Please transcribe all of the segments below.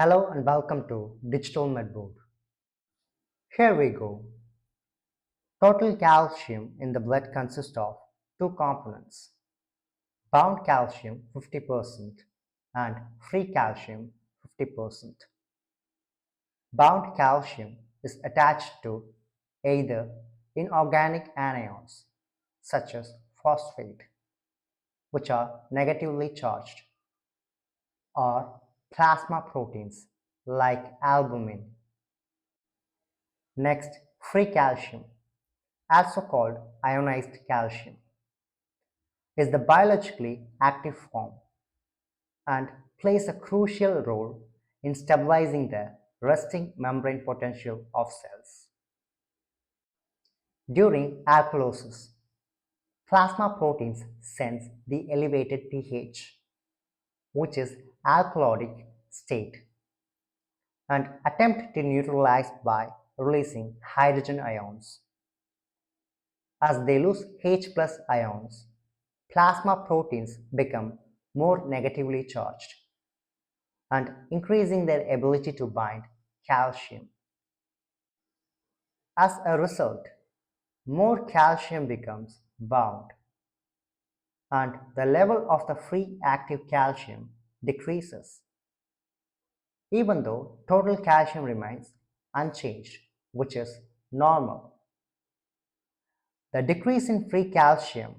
Hello and welcome to Digital Medboard. Here we go. Total calcium in the blood consists of two components, bound calcium 50% and free calcium 50%. Bound calcium is attached to either inorganic anions such as phosphate, which are negatively charged, or plasma proteins like albumin. Next, free calcium, also called ionized calcium, is the biologically active form and plays a crucial role in stabilizing the resting membrane potential of cells. During alkalosis, plasma proteins sense the elevated pH, which is alkalotic state, and attempt to neutralize by releasing hydrogen ions. As they lose H plus ions, plasma proteins become more negatively charged and increasing their ability to bind calcium. As a result, more calcium becomes bound and the level of the free active calcium decreases, even though total calcium remains unchanged, which is normal. The decrease in free calcium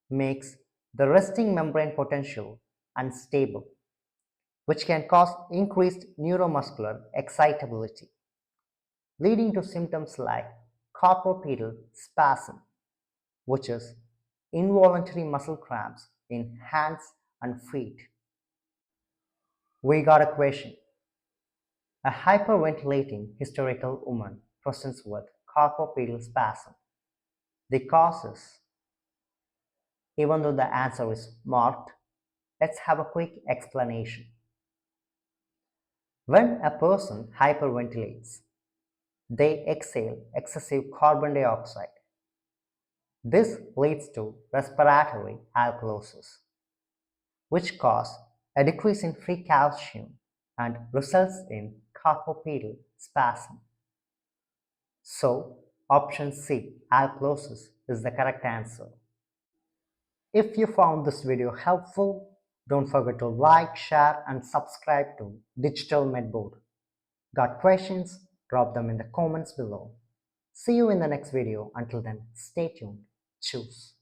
makes the resting membrane potential unstable, which can cause increased neuromuscular excitability, leading to symptoms like corporeal spasm, which is involuntary muscle cramps in hands and feet. We got a question. A hyperventilating hysterical woman presents with corporeal spasm. The causes, even though the answer is marked, let's have a quick explanation. When a person hyperventilates, they exhale excessive carbon dioxide. This leads to respiratory alkalosis, which causes a decrease in free calcium and results in corporeal spasm. So, option C, alkalosis, is the correct answer. If you found this video helpful, don't forget to like, share and subscribe to Digital Medboard. Got questions? Drop them in the comments below. See you in the next video. Until then, stay tuned. Choose.